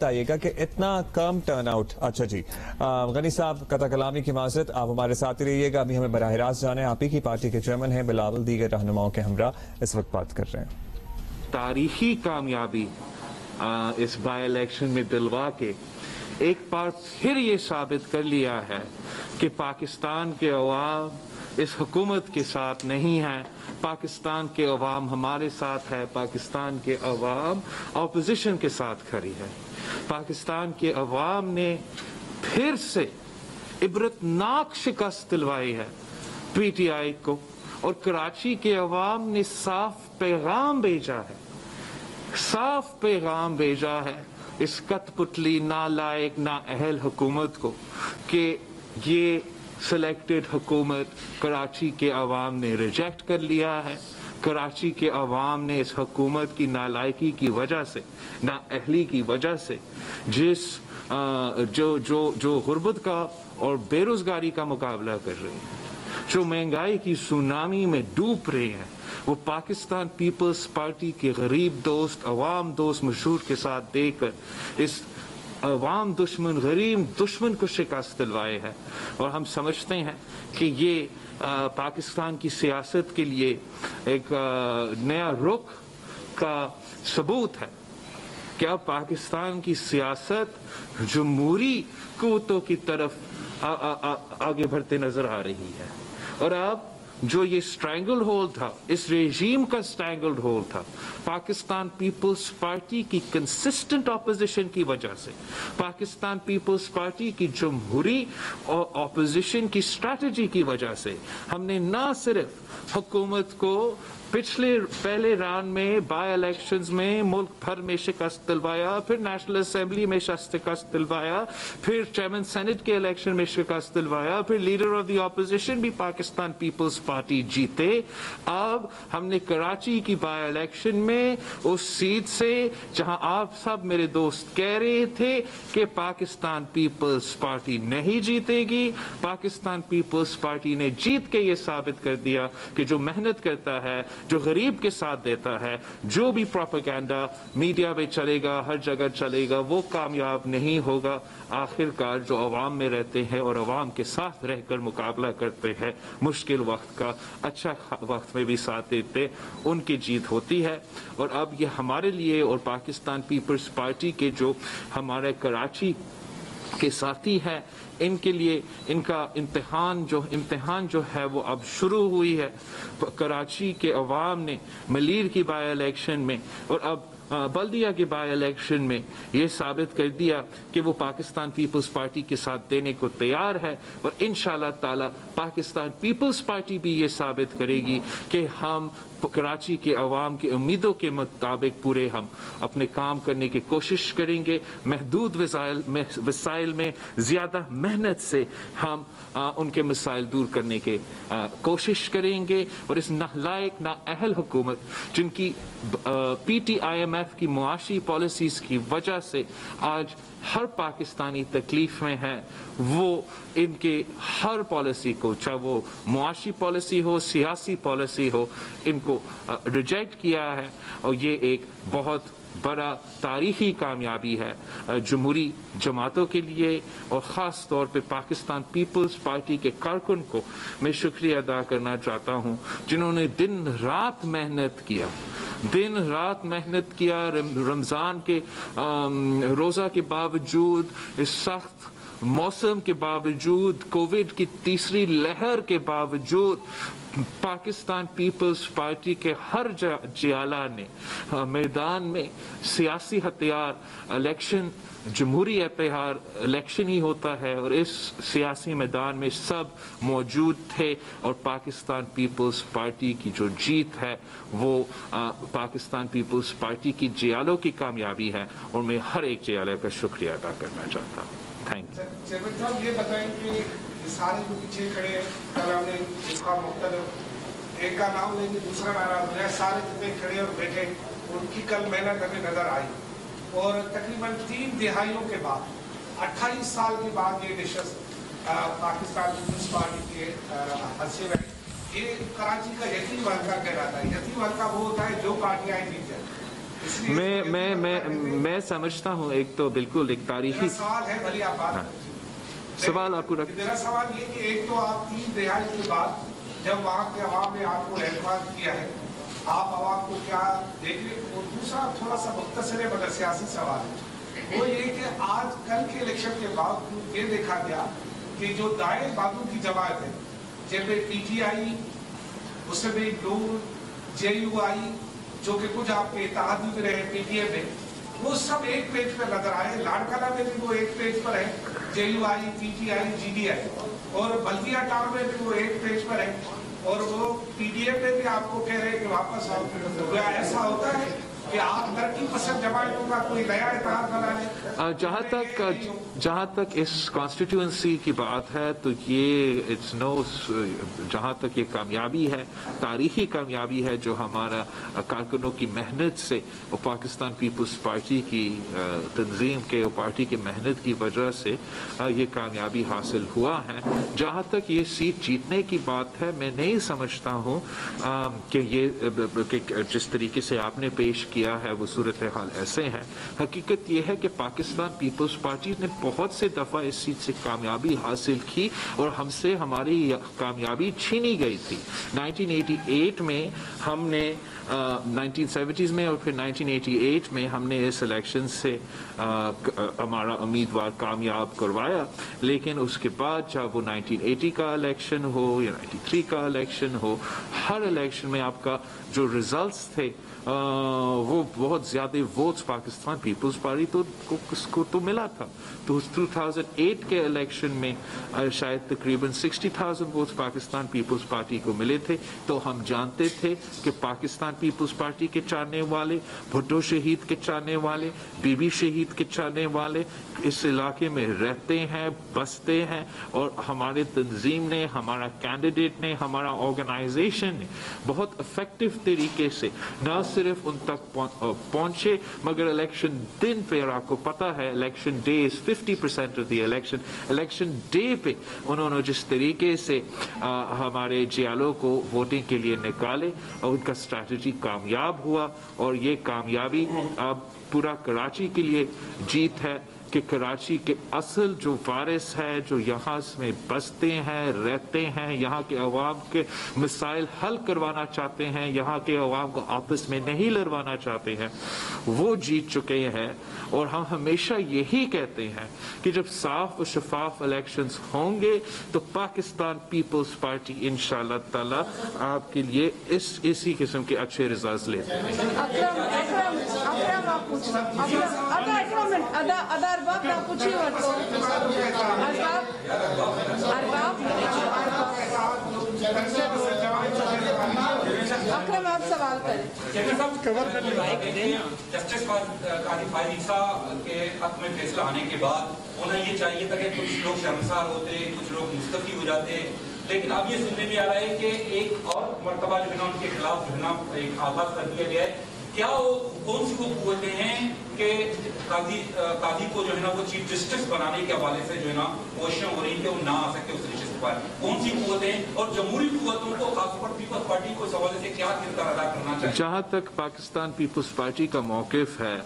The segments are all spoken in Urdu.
بتائیے گا کہ اتنا کم ٹرن آؤٹ. اچھا جی غنی صاحب قطع کلامی کی معذرت, آپ ہمارے ساتھ ہی رہیے گا. ابھی ہمیں براہ راست جانا ہے. آپ ہی کی پارٹی کے چیئرمین ہیں بلاول دیگر رہنماؤں کے ہمراہ اس وقت بات کر رہے ہیں. تاریخی کامیابی اس بائی الیکشن میں دلوا کے ایک بار پھر یہ ثابت کر لیا ہے کہ پاکستان کے عوام اس حکومت کے ساتھ نہیں ہیں, پاکستان کے عوام ہمارے ساتھ ہے, پاکستان کے عوام اپوزیشن کے ساتھ کھڑی ہے. پاکستان کے عوام نے پھر سے عبرتناک شکست دلوائی ہے پی ٹی آئی کو, اور کراچی کے عوام نے صاف پیغام بھیجا ہے, صاف پیغام بھیجا ہے اس کت پتلی نالائق نااہل حکومت کو کہ یہ سلیکٹڈ حکومت کراچی کے عوام نے ریجیکٹ کر لیا ہے. کراچی کے عوام نے اس حکومت کی نالائکی کی وجہ سے, نااہلی کی وجہ سے, جو غربت کا اور بے روزگاری کا مقابلہ کر رہے ہیں, جو مہنگائی کی سونامی میں ڈوب رہے ہیں, وہ پاکستان پیپلز پارٹی کے غریب دوست, عوام دوست مشہور کے ساتھ دے کر اس عوام دشمن, غریب دشمن کو شکست دلوائے ہے. اور ہم سمجھتے ہیں کہ یہ پاکستان کی سیاست کے لیے ایک نیا رخ کا ثبوت ہے کہ اب پاکستان کی سیاست جمہوری قوتوں کی طرف آگے بڑھتے نظر آ رہی ہے. اور اب جو یہ سٹرینگل ہولڈ تھا, اس ریجیم کا سٹرینگل ہولڈ تھا, پاکستان پیپلز پارٹی کی کنسسٹنٹ اپوزیشن کی وجہ سے, پاکستان پیپلز پارٹی کی جمہوری اور اپوزیشن کی اسٹریٹجی کی وجہ سے, ہم نے نہ صرف حکومت کو پہلے راؤنڈ میں بائی الیکشنز میں ملک بھر میں شکست دلوایا, پھر نیشنل اسمبلی میں شکست دلوایا, پھر چیئرمین سینٹ کے الیکشن میں شکست دلوایا, پھر لیڈر آف دی اپوزیشن بھی پاکستان پیپلز پارٹی جیتے. اب ہم نے کراچی کی بائی الیکشن میں اس سیٹ سے جہاں آپ سب میرے دوست کہہ رہے تھے کہ پاکستان پیپلز پارٹی نہیں جیتے گی, پاکستان پیپلز پارٹی نے جیت کے یہ ثابت کر دیا کہ جو محنت کرتا ہے, جو غریب کے ساتھ دیتا ہے, جو بھی پروپیگنڈا میڈیا میں چلے گا, ہر جگہ چلے گا, وہ کامیاب نہیں ہوگا. آخر کار جو عوام میں رہتے ہیں اور عوام کے ساتھ رہ کر مقابلہ کرتے ہیں, مشکل وقت کا اچھا وقت میں بھی ساتھ دیتے, ان کی جیت ہوتی ہے. اور اب یہ ہمارے لیے اور پاکستان پیپلز پارٹی کے جو ہمارے کراچی کے ساتھی ہیں, ان کے لیے ان کا امتحان جو ہے وہ اب شروع ہوئی ہے. کراچی کے عوام نے ملیر کی بائی الیکشن میں اور اب بلدیہ کے بائی الیکشن میں یہ ثابت کر دیا کہ وہ پاکستان پیپلز پارٹی کے ساتھ دینے کو تیار ہے, اور انشاءاللہ تعالی پاکستان پیپلز پارٹی بھی یہ ثابت کرے گی کہ ہم کراچی کے عوام کی امیدوں کے مطابق پورے ہم اپنے کام کرنے کی کوشش کریں گے. محدود وسائل میں زیادہ محنت سے ہم ان کے مسائل دور کرنے کی کوشش کریں گے. اور اس نالائق نااہل حکومت جن کی P T I M F کی معاشی پالیسیز کی وجہ سے آج ہر پاکستانی تکلیف میں ہے, وہ ان کے ہر پالیسی کو, چاہے وہ معاشی پالیسی ہو, سیاسی پالیسی ہو, ان کو ریجیکٹ کیا ہے. اور یہ ایک بہت بڑا تاریخی کامیابی ہے جمہوری جماعتوں کے لیے, اور خاص طور پہ پاکستان پیپلز پارٹی کے کارکن کو میں شکریہ ادا کرنا چاہتا ہوں جنہوں نے دن رات محنت کیا, رمضان کے روزہ کے باوجود, اس سخت موسم کے باوجود, کووڈ کی تیسری لہر کے باوجود, پاکستان پیپلز پارٹی کے ہر جیالہ نے میدان میں سیاسی ہتھیار, الیکشن, جمہوری اتحاد الیکشن ہی ہوتا ہے, اور اس سیاسی میدان میں سب موجود تھے. اور پاکستان پیپلز پارٹی کی جو جیت ہے وہ پاکستان پیپلز پارٹی کی جیالوں کی کامیابی ہے, اور میں ہر ایک جیالے کا شکریہ ادا کرنا چاہتا ہوں. Thank you. چیئرمین صاحب یہ بتائیں کہ سارے جو پیچھے کھڑے ہیں, کل ہم نے اس کا مختلف ایک کا نام لیں گے, دوسرا ناراض ہو جائے, سارے جتنے کھڑے اور بیٹھے ان کی کل محنت ہمیں نظر آئی. اور تقریباً 3 دہائیوں کے بعد, 28 سال کے بعد یہ نشست پاکستان پیپلز پارٹی کے حصے میں, یہ کراچی کا یتیم حلقہ کہلاتا ہے. یتیم حلقہ وہ ہوتا ہے جو پارٹیاں جیت جائیں. میں سمجھتا ہوں ایک تو بالکل ایک تاریخی سوال ہے، بھلی آپ بات سوال آپ کو میرا سوال یہ کہ ایک تو آپ 3 دہائی کے بعد جب وہاں کے عوام نے آپ کو اعتماد کیا ہے، آپ عوام کو کیا دیکھ رہے، اور دوسرا تھوڑا سا مختصر ہے مگر سیاسی سوال ہے، وہ یہ کہ آج کل کے الیکشن کے بعد یہ دیکھا گیا کہ جو دائیں بازو کی جماعت ہے، جن میں پی ٹی آئی، اس میں نور، جے یو آئی، جو کہ کچھ آپ کے اتحادی میں رہے پی ٹی اے میں، وہ سب ایک پیج پر نظر آئے. لاڑکانہ میں بھی وہ ایک پیج پر ہے، J U I, P T I, G D I, اور بلدیہ ٹاؤن میں بھی وہ ایک پیج پر ہے، اور وہ پی ڈی اے میں بھی آپ کو کہہ رہے ہیں کہ واپس آؤ. ایسا ہوتا ہے کہ آپ ترقی پسند جماعتوں کا کوئی نیا اتحاد بنا لیں؟ جہاں تک اس کانسٹیٹیوئنسی کی بات ہے تو یہ جہاں تک یہ کامیابی ہے، تاریخی کامیابی ہے جو ہمارا کارکنوں کی محنت سے اور پاکستان پیپلز پارٹی کی تنظیم کے اور پارٹی کی محنت کی وجہ سے یہ کامیابی حاصل ہوا ہے. جہاں تک یہ سیٹ جیتنے کی بات ہے، میں نہیں سمجھتا ہوں کہ یہ جس طریقے سے آپ نے پیش کیا ہے وہ صورتحال ایسے ہے. حقیقت یہ ہے کہ پاکستان پیپلز پارٹی نے بہت سے دفعہ اس سیٹ سے کامیابی حاصل کی اور ہم سے ہماری کامیابی چھینی گئی تھی. 1988 میں ہم نے 1970s میں اور پھر 1988 میں ہم نے اس الیکشن سے ہمارا امیدوار کامیاب کروایا، لیکن اس کے بعد جب وہ 1980 کا الیکشن ہو یا 93 کا الیکشن ہو، ہر الیکشن میں آپ کا جو ریزلٹس تھے وہ بہت زیادہ ووٹس پاکستان پیپلز پارٹی کو تو ملا تھا. تو 2008 کے الیکشن میں شاید تقریباً 60,000 ووٹس پاکستان پیپلز پارٹی کو ملے تھے. تو ہم جانتے تھے کہ پاکستان پیپلز پارٹی کے چاہنے والے، بھٹو شہید کے چاہنے والے، بی بی شہید کے چاہنے والے اس علاقے میں رہتے ہیں، بستے ہیں، اور ہمارے تنظیم نے، ہمارا کینڈیڈیٹ نے، ہمارا آرگنائزیشن نے بہت افیکٹو طریقے سے نہ صرف ان تک پہنچے مگر الیکشن دن پہ، اور آپ کو پتا ہے election day is 50% of the election day پہ انہوں نے جس طریقے سے ہمارے جیالوں کو ووٹنگ کے لیے نکالے اور ان کا اسٹریٹجی کامیاب ہوا. اور یہ کامیابی اب پورا کراچی کے لیے جیت ہے کہ کراچی کے اصل جو وارث ہے، جو یہاں میں بستے ہیں، رہتے ہیں، یہاں کے عوام کے مسائل حل کروانا چاہتے ہیں، یہاں کے عوام کو آپس میں نہیں لڑوانا چاہتے ہیں، وہ جیت چکے ہیں. اور ہم ہمیشہ یہی کہتے ہیں کہ جب صاف و شفاف الیکشنز ہوں گے تو پاکستان پیپلز پارٹی انشاءاللہ تعالی آپ کے لیے اسی قسم کے اچھے رزلٹس لیتے ہیں. اکرم آپ سوال کریں. جسٹس قاضی فائز عیسیٰ کے حق میں فیصلہ آنے کے بعد انہیں یہ چاہیے تھا کہ کچھ لوگ شرمسار ہوتے، کچھ لوگ مستعفی ہو جاتے، لیکن اب یہ سننے میں آ رہا ہے کہ ایک اور مرتبہ جو ہے نا ان کے خلاف جو ہے نا ایک آغاز کر دیا گیا ہے. کیا وہ کون سی وہ قوتیں ہیں کہ قاضی کو جو ہے نا وہ چیف جسٹس بنانے کے حوالے سے جو ہے نا کوششیں ہو رہی ہیں کہ وہ نہ آ سکے اس نشست پر؟ کون سی قوتیں اور جمہوری قوتوں کو خاص طور پر پیپلز پارٹی کو اس حوالے سے کیا کردار ادا کرنا چاہیے؟ جہاں تک پاکستان پیپلز پارٹی کا موقف ہے،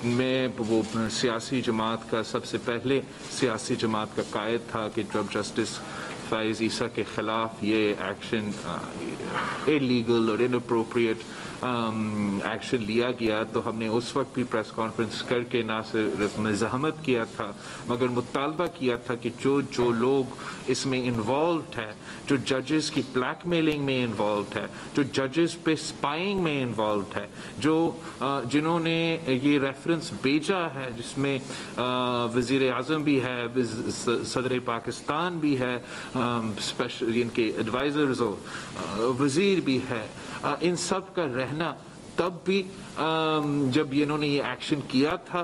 میں وہ سیاسی جماعت کا سب سے پہلے سیاسی جماعت کا قائد تھا کہ جب جسٹس فائز عیسیٰ کے خلاف یہ ایکشن انلیگل اور اناپروپریٹ ایکشن لیا گیا تو ہم نے اس وقت بھی پریس کانفرنس کر کے نہ صرف مزاحمت کیا تھا مگر مطالبہ کیا تھا کہ جو لوگ اس میں انوالوڈ ہے، جو ججز کی بلیک میلنگ میں انوالوڈ ہے، جو ججز پہ اسپائنگ میں انوالوڈ ہے، جنہوں نے یہ ریفرنس بھیجا ہے جس میں وزیر اعظم بھی ہے، صدر پاکستان بھی ہے، اسپیشل ان کے ایڈوائزرز وزیر بھی ہے، ان سب کا رہنا تب بھی جب انہوں نے یہ ایکشن کیا تھا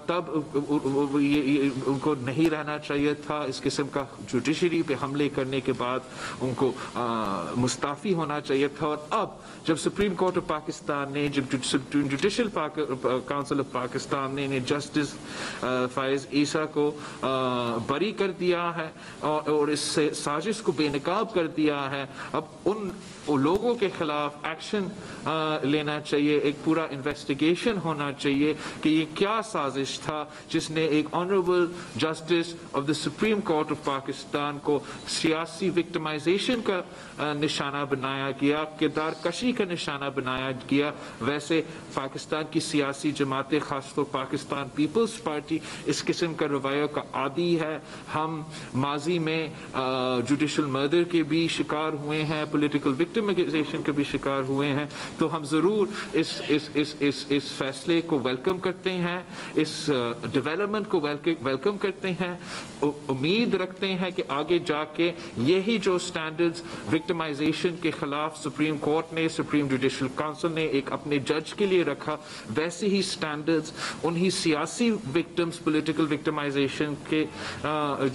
تب ان کو نہیں رہنا چاہیے تھا. اس قسم کا جوڈیشری پہ حملے کرنے کے بعد ان کو مستعفی ہونا چاہیے تھا. اور اب جب سپریم کورٹ آف پاکستان نے، جب جوڈیشل کاؤنسل آف پاکستان نے جسٹس فائز عیسیٰ کو بری کر دیا ہے اور اس سے سازش کو بے نقاب کر دیا ہے، اب ان لوگوں کے خلاف ایکشن لینا چاہیے, ایک پورا انویسٹیگیشن ہونا چاہیے کہ یہ کیا سازش تھا جس نے ایک honourable justice of the supreme court of Pakistan کو سیاسی وکٹمائزیشن کا نشانہ بنایا گیا, کردار کشی کا نشانہ بنایا گیا. ویسے پاکستان کی سیاسی جماعتیں, خاص طور پاکستان پیپلز پارٹی, اس قسم کا رویہ کا عادی ہے. ہم ماضی میں جوڈیشل مرڈر کے بھی شکار ہوئے ہیں, پولیٹیکل وکٹمائزیشن کے بھی شکار ہوئے ہیں. تو ہم ضرور اس فیصلے کو ویلکم کرتے ہیں, اس ڈیولپمنٹ کو ویلکم کرتے ہیں. امید رکھتے ہیں کہ آگے جا کے یہی جو سٹینڈرڈز وکٹمائزیشن کے خلاف سپریم کورٹ نے, سپریم جوڈیشل کونسل نے ایک اپنے جج کے لیے رکھا, ویسے ہی سٹینڈرڈز انہی سیاسی وکٹمز پولیٹیکل وکٹمائزیشن کے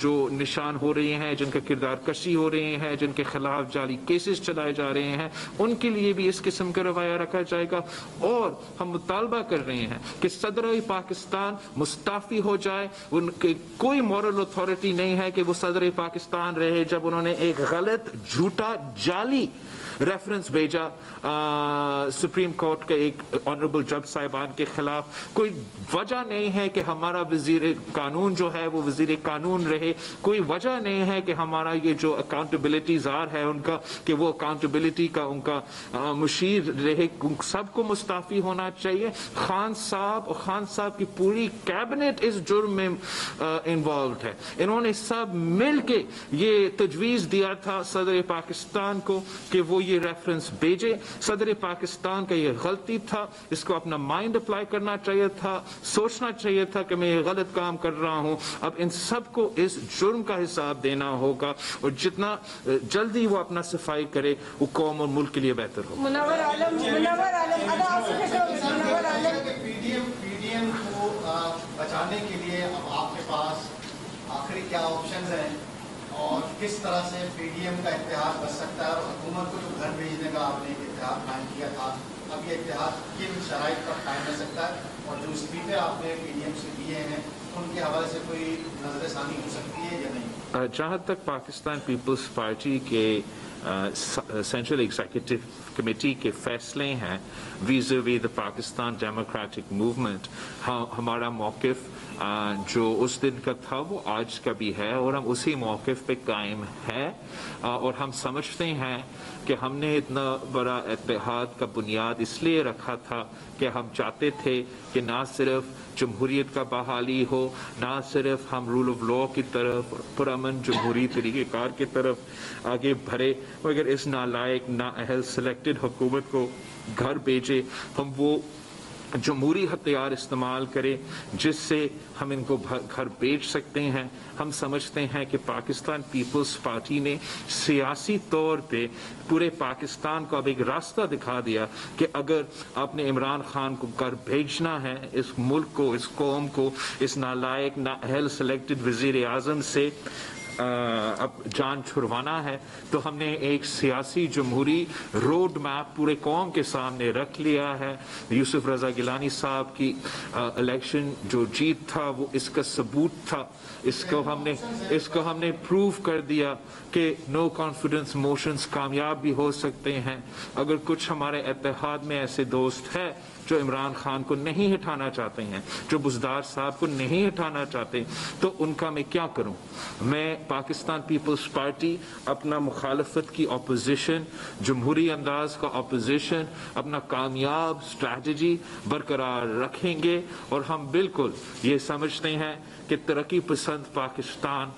جو نشان ہو رہے ہیں, جن کا کردار کشی ہو رہے ہیں, جن کے خلاف جعلی کیسز چلائے جا رہے ہیں, ان کے لیے بھی اس قسم کا رویہ رکھا جائے گا. اور ہم مطالبہ کر رہے ہیں کہ صدر پاکستان مستعفی ہو جائے. ان کے کوئی مورل اتھارٹی نہیں ہے کہ وہ صدر پاکستان رہے جب انہوں نے ایک غلط, جھوٹا, جعلی ریفرنس بھیجا سپریم کورٹ کے ایک آنریبل جج صاحبان کے خلاف. کوئی وجہ نہیں ہے کہ ہمارا وزیر قانون جو ہے وہ وزیر قانون رہے. کوئی وجہ نہیں ہے کہ ہمارا یہ جو اکاؤنٹیبلٹی زار ہے ان کا, کہ وہ اکاؤنٹیبلٹی کا ان کا مشیر رہے. سب کو مستعفی ہونا چاہیے. خان صاحب اور خان صاحب کی پوری کیبنٹ اس جرم میں انوالوڈ ہے. انہوں نے سب مل کے یہ تجویز دیا تھا صدر پاکستان کو کہ وہ یہ ریفرنس بھیجے. صدر پاکستان کا یہ غلطی تھا, اس کو اپنا مائنڈ اپلائی کرنا چاہیے تھا, سوچنا چاہیے تھا کہ میں یہ غلط کام کر رہا ہوں. اب ان سب کو اس جرم کا حساب دینا ہوگا, اور جتنا جلدی وہ اپنا صفائی کرے وہ قوم اور ملک کے لیے بہتر ہوگا. منور عالم پی ڈی ایم کو بچانے کے لیے اب آپ کے پاس آخری کیا آپشنز ہیں, اور کس طرح سے پی ڈی ایم کا اتحاد بچ سکتا ہے, اور حکومت کو جو گھر بھیجنے کا آپ نے ایک اتحاد قائم کیا تھا, اب یہ اتحاد کن شرائط پر قائم رہ سکتا ہے, اور جو استعفے آپ نے پی ڈی ایم سے دیے ہیں ان کے حوالے سے کوئی نظر ثانی ہو سکتی ہے یا نہیں؟ جہاں تک پاکستان پیپلز پارٹی کے سینٹرل ایگزیکٹو کمیٹی کے فیصلے ہیں ویزاوی دا پاکستان ڈیموکریٹک موومنٹ, ہمارا موقف جو اس دن کا تھا وہ آج کا بھی ہے, اور ہم اسی موقف پہ قائم ہے. اور ہم سمجھتے ہیں کہ ہم نے اتنا بڑا اتحاد کا بنیاد اس لیے رکھا تھا کہ ہم چاہتے تھے کہ نہ صرف جمہوریت کا بحالی ہو, نہ صرف ہم رول آف لا کی طرف, پرامن جمہوری طریقہ کار کی طرف آگے بڑھے, مگر اس نالائق نااہل سلیکٹڈ حکومت کو گھر بھیجے. ہم وہ جمہوری ہتھیار استعمال کرے جس سے ہم ان کو گھر بھیج سکتے ہیں. ہم سمجھتے ہیں کہ پاکستان پیپلز پارٹی نے سیاسی طور پہ پورے پاکستان کو اب ایک راستہ دکھا دیا کہ اگر آپ نے عمران خان کو گھر بھیجنا ہے, اس ملک کو, اس قوم کو, اس نالائق نااہل سلیکٹڈ وزیر اعظم سے اب جان چھڑوانا ہے, تو ہم نے ایک سیاسی جمہوری روڈ میپ پورے قوم کے سامنے رکھ لیا ہے. یوسف رضا گیلانی صاحب کی الیکشن جو جیت تھا وہ اس کا ثبوت تھا. اس کو ہم نے پروو کر دیا کہ نو کانفیڈنس موشنز کامیاب بھی ہو سکتے ہیں. اگر کچھ ہمارے اتحاد میں ایسے دوست ہیں جو عمران خان کو نہیں ہٹانا چاہتے ہیں, جو بزدار صاحب کو نہیں ہٹانا چاہتے, تو ان کا میں کیا کروں؟ میں پاکستان پیپلز پارٹی اپنا مخالفت کی اپوزیشن, جمہوری انداز کا اپوزیشن, اپنا کامیاب اسٹریٹجی برقرار رکھیں گے. اور ہم بالکل یہ سمجھتے ہیں کہ ترقی پسند پاکستان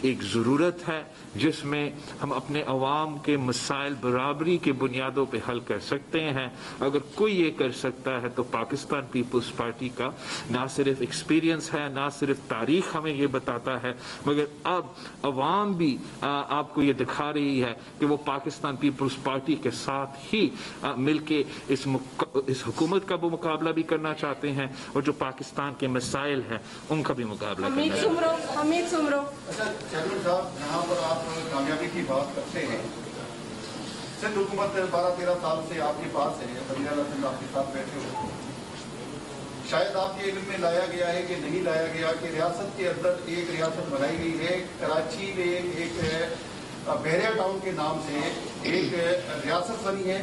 ایک ضرورت ہے جس میں ہم اپنے عوام کے مسائل برابری کے بنیادوں پہ حل کر سکتے ہیں. اگر کوئی یہ کر سکتا ہے تو پاکستان پیپلز پارٹی کا نہ صرف ایکسپیرینس ہے, نہ صرف تاریخ ہمیں یہ بتاتا ہے, مگر اب عوام بھی آپ کو یہ دکھا رہی ہے کہ وہ پاکستان پیپلز پارٹی کے ساتھ ہی مل کے اس حکومت کا بھی مقابلہ بھی کرنا چاہتے ہیں, اور جو پاکستان کے مسائل ہیں ان کا بھی مقابلہ کرنا چاہتے ہیں. حمید سمرو چیئرمین صاحب, یہاں پر آپ کامیابی کی بات کرتے ہیں. سندھ حکومت 12-13 سال سے آپ کے پاس ہے, وزیر اعلیٰ سندھ آپ کے ساتھ بیٹھے ہو. شاید آپ کے علم میں لایا گیا ہے کہ نہیں لایا گیا کہ ریاست کے اندر ایک ریاست بنائی گئی ہے. کراچی میں ایک بحریہ ٹاؤن کے نام سے ایک ریاست بنی ہے.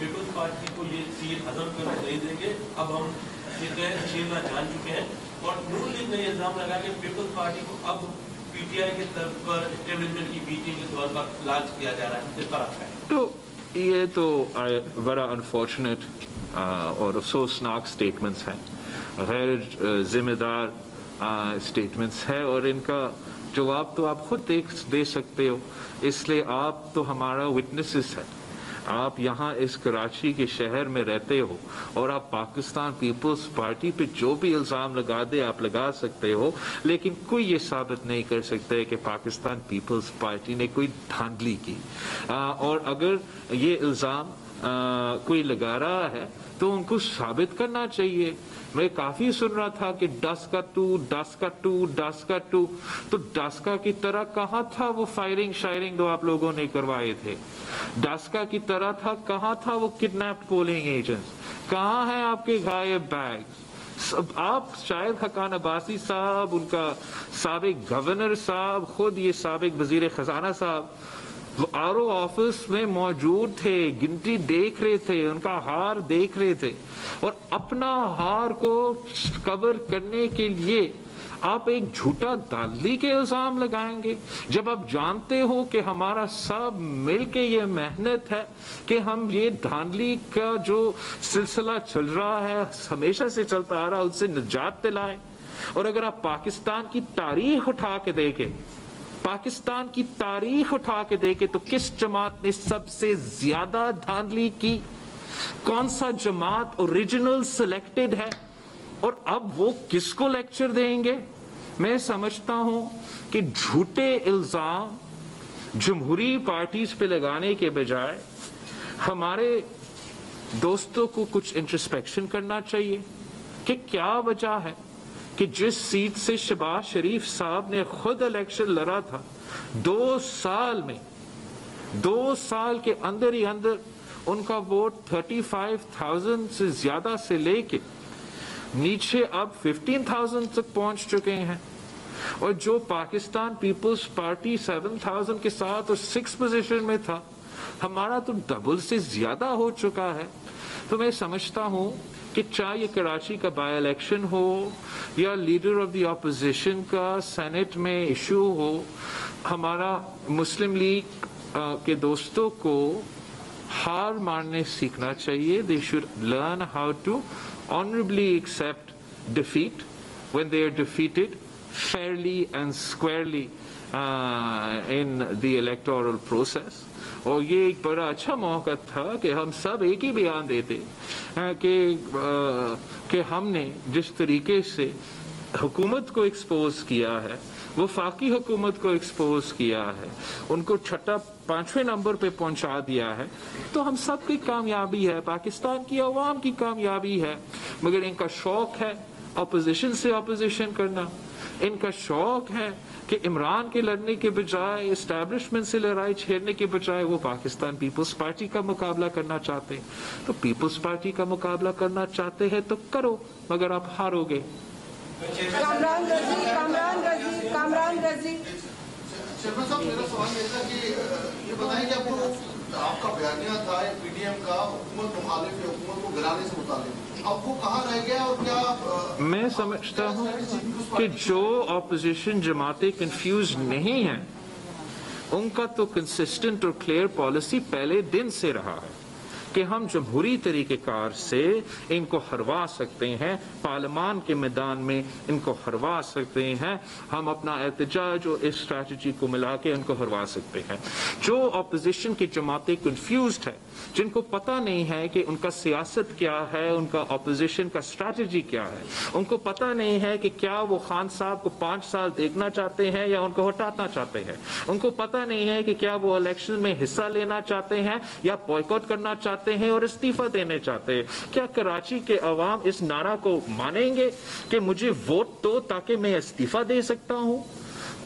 پیپلز پارٹی کو یہ سیٹ ہضم کر نہیں دیں گے. اب ہم یہ شیرنا جان چکے ہیں. اور نون لیگ نے یہ الزام لگا کہ پیپلز پارٹی کو اب پی ٹی آئی کی طرف پر اسٹیبلشمنٹ کی میٹنگ کے طور پر لانچ کیا جا رہا ہے. اس پر آپ کا تو یہ تو بڑا انفارچونیٹ اور افسوسناک سٹیٹمنٹس ہیں, غیر ذمہ دار سٹیٹمنٹس ہیں, اور ان کا جواب تو آپ خود دے سکتے ہو, اس لیے آپ تو ہمارا وٹنسز ہیں. آپ یہاں اس کراچی کے شہر میں رہتے ہو اور آپ پاکستان پیپلز پارٹی پہ جو بھی الزام لگا دے آپ لگا سکتے ہو, لیکن کوئی یہ ثابت نہیں کر سکتے کہ پاکستان پیپلز پارٹی نے کوئی دھاندلی کی. اور اگر یہ الزام کوئی لگا رہا ہے تو ان کو ثابت کرنا چاہیے. میں کافی سن رہا تھا کہ ڈسکا ٹو, تو ڈسکا کی طرح کہاں تھا وہ فائرنگ شائرنگ جو آپ لوگوں نے کروائے تھے؟ ڈسکا کی طرح تھا کہاں تھا وہ کڈنیپڈ پولنگ ایجنٹس؟ کہاں ہیں آپ کے غائب بیگز؟ آپ شاید حقان عباسی صاحب, ان کا سابق گورنر صاحب, خود یہ سابق وزیر خزانہ صاحب آر او آفس میں موجود تھے, گنتی دیکھ رہے تھے, ان کا ہار دیکھ رہے تھے, اور اپنا ہار کو کور کرنے کے لیے آپ ایک جھوٹا دھاندلی کے الزام لگائیں گے, جب آپ جانتے ہو کہ ہمارا سب مل کے یہ محنت ہے کہ ہم یہ دھاندلی کا جو سلسلہ چل رہا ہے, ہمیشہ سے چلتا آ رہا, اس سے نجات دلائیں. اور اگر آپ پاکستان کی تاریخ اٹھا کے دیکھیں تو کس جماعت نے سب سے زیادہ دھاندلی کی؟ کون سا جماعت اوریجنل سلیکٹڈ ہے؟ اور اب وہ کس کو لیکچر دیں گے؟ میں سمجھتا ہوں کہ جھوٹے الزام جمہوری پارٹیز پہ لگانے کے بجائے ہمارے دوستوں کو کچھ انٹرسپیکشن کرنا چاہیے کہ کیا وجہ ہے کہ جس سیٹ سے شہباز شریف صاحب نے خود الیکشن لڑا تھا, 2 سال کے اندر ہی اندر ان کا ووٹ 35,000 سے زیادہ سے لے کے نیچے اب 15,000 تک پہنچ چکے ہیں, اور جو پاکستان پیپلز پارٹی 7,000 کے ساتھ اور 6 پوزیشن میں تھا, ہمارا تو ڈبل سے زیادہ ہو چکا ہے. تو میں سمجھتا ہوں کہ چاہے یہ کراچی کا بائی الیکشن ہو یا لیڈر آف دی اپوزیشن کا سینٹ میں ایشو ہو, ہمارا مسلم لیگ کے دوستوں کو ہار ماننے سیکھنا چاہیے. They should learn how to honorably accept defeat when they are defeated fairly and squarely in the electoral process. اور یہ ایک بڑا اچھا موقع تھا کہ ہم سب ایک ہی بیان دیتے کہ ہم نے جس طریقے سے حکومت کو ایکسپوز کیا ہے, وفاقی حکومت کو ایکسپوز کیا ہے, ان کو 5ویں نمبر پہ پہنچا دیا ہے, تو ہم سب کی کامیابی ہے, پاکستان کی عوام کی کامیابی ہے. مگر ان کا شوق ہے اپوزیشن سے اپوزیشن کرنا, ان کا شوق ہے کہ عمران کے لڑنے کے بجائے, اسٹیبلشمنٹ سے لڑائی چھیڑنے کے بجائے وہ پاکستان پیپلز پارٹی کا مقابلہ کرنا چاہتے ہیں. تو پیپلز پارٹی کا مقابلہ کرنا چاہتے ہیں تو کرو, مگر آپ ہارو گے. کامران رضی شرما صاحب, میرا سوال یہ تھا کہ یہ بتائیں کہ آپ کا بیانیہ تھا پی ڈی ایم کا حکومت مخالف یا حکومت کو گرانے سے متعلق, اب وہ کہاں رہ گیا اور کیا؟ میں سمجھتا ہوں کہ جو اپوزیشن جماعتیں کنفیوز نہیں ہیں ان کا تو کنسسٹنٹ اور کلیئر پالیسی پہلے دن سے رہا ہے کہ ہم جمہوری طریقہ کار سے ان کو ہروا سکتے ہیں, پارلیمان کے میدان میں ان کو ہروا سکتے ہیں, ہم اپنا احتجاج اور اس اسٹریٹجی کو ملا کے ان کو ہروا سکتے ہیں. جو اپوزیشن کی جماعتیں کنفیوزڈ ہے, جن کو پتہ نہیں ہے کہ ان کا سیاست کیا ہے, ان کا اپوزیشن کا اسٹریٹجی کیا ہے, ان کو پتہ نہیں ہے کہ کیا وہ خان صاحب کو 5 سال دیکھنا چاہتے ہیں یا ان کو ہٹانا چاہتے ہیں, ان کو پتہ نہیں ہے کہ کیا وہ الیکشن میں حصہ لینا چاہتے ہیں یا بائیکاٹ کرنا چاہتے ہیں اور استعفیٰ دینے چاہتے ہیں. کیا کراچی کے عوام اس نعرہ کو مانیں گے کہ مجھے ووٹ دو تاکہ میں استعفیٰ دے سکتا ہوں؟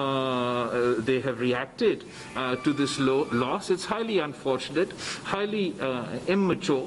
they have reacted to this loss, it's highly unfortunate, highly immature,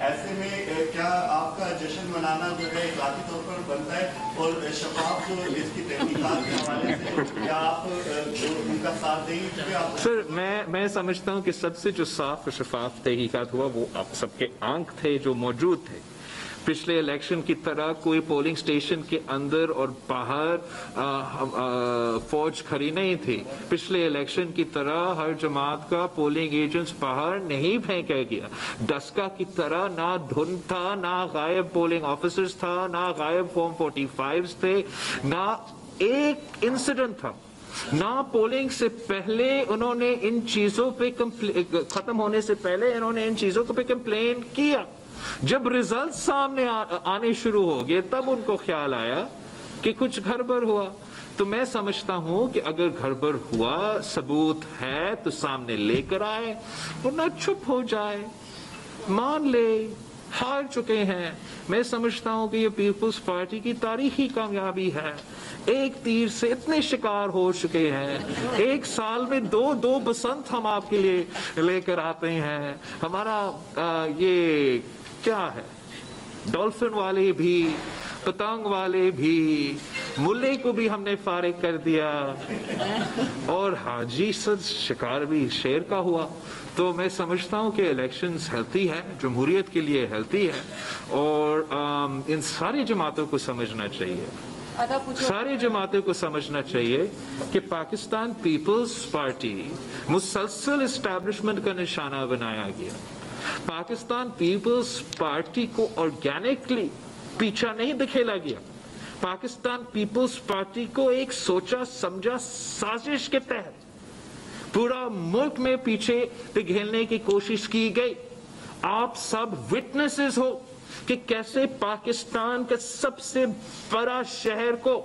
ایسے میں کیا آپ کا جشن منانا جو ہے ذاتی طور پر بنتا ہے اور شفاف جو اس کی تحقیقات کے حوالے سے کیا آپ ان کا ساتھ دیں گے؟ سر میں سمجھتا ہوں کہ سب سے جو صاف اور شفاف تحقیقات ہوا وہ آپ سب کے آنکھ تھے جو موجود تھے. پچھلے الیکشن کی طرح کوئی پولنگ سٹیشن کے اندر اور باہر فوج کھڑی نہیں تھی. پچھلے الیکشن کی طرح ہر جماعت کا پولنگ ایجنٹس باہر نہیں پھینکا گیا. ڈسکا کی طرح نہ دھند تھا، نہ غائب پولنگ آفیسرز تھا، نہ غائب فارم 45 تھے، نہ ایک انسیڈنٹ تھا. نہ پولنگ سے پہلے انہوں نے ان چیزوں پہ ختم ہونے سے پہلے انہوں نے ان چیزوں پہ کمپلین کیا. جب ریزلٹ سامنے آنے شروع ہو گئے تب ان کو خیال آیا کہ کچھ گڑبڑ ہوا. تو میں سمجھتا ہوں کہ اگر گڑبڑ ہوا، ثبوت ہے تو سامنے لے کر آئے، ورنہ چپ ہو جائے، مان لے ہار چکے ہیں. میں سمجھتا ہوں کہ یہ پیپلز پارٹی کی تاریخی کامیابی ہے. ایک تیر سے اتنے شکار ہو چکے ہیں. ایک سال میں دو بسنت ہم آپ کے لیے لے کر آتے ہیں. ہمارا یہ کیا ہے، ڈولفن والے بھی، پتنگ والے بھی، ملے کو بھی ہم نے فارغ کر دیا، اور حاجی سر شکار بھی شیر کا ہوا. تو میں سمجھتا ہوں کہ الیکشنز ہیلتھی ہے، جمہوریت کے لیے ہیلتھی ہے، اور ان ساری جماعتوں کو سمجھنا چاہیے، ساری جماعتوں کو سمجھنا چاہیے کہ پاکستان پیپلز پارٹی مسلسل اسٹیبلشمنٹ کا نشانہ بنایا گیا. پاکستان پیپلز پارٹی کو آرگینکلی پیچھا نہیں دکھیلا گیا. پاکستان پیپلز پارٹی کو ایک سوچا سمجھا سازش کے تحت پورا ملک میں پیچھے دھکیلنے کی کوشش کی گئی. آپ سب وٹنسز ہو کہ کیسے پاکستان کے سب سے بڑا شہر کو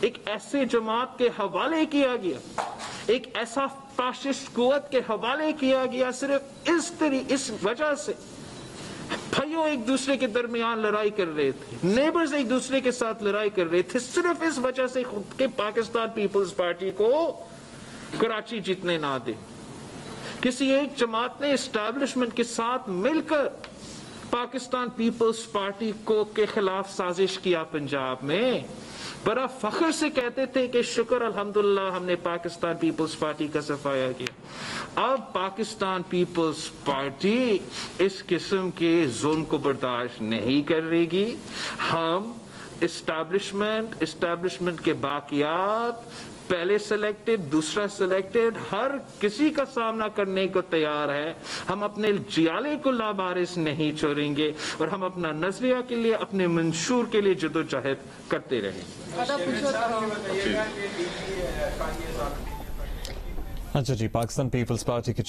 ایک ایسے جماعت کے حوالے کیا گیا، ایک ایسا فاشسٹ قوت کے حوالے کیا گیا، صرف اس وجہ سے بھائیوں ایک دوسرے کے درمیان لڑائی کر رہے تھے، نیبرز ایک دوسرے کے ساتھ لڑائی کر رہے تھے، صرف اس وجہ سے خود کے پاکستان پیپلز پارٹی کو کراچی جیتنے نہ دے. کسی ایک جماعت نے اسٹیبلشمنٹ کے ساتھ مل کر پاکستان پیپلز پارٹی کو کے خلاف سازش کیا. پنجاب میں بڑا فخر سے کہتے تھے کہ شکر الحمدللہ ہم نے پاکستان پیپلز پارٹی کا صفایا کیا. اب پاکستان پیپلز پارٹی اس قسم کے ظلم کو برداشت نہیں کرے گی. ہم اسٹیبلشمنٹ کے باقیات، پہلے سلیکٹڈ، دوسرا سلیکٹڈ، ہر کسی کا سامنا کرنے کو تیار ہے. ہم اپنے جیالے کو لابارس نہیں چھوڑیں گے، اور ہم اپنا نظریہ کے لیے، اپنے منشور کے لیے جدوجہد کرتے رہیں. اچھا جی، پاکستان پیپلز پارٹی کے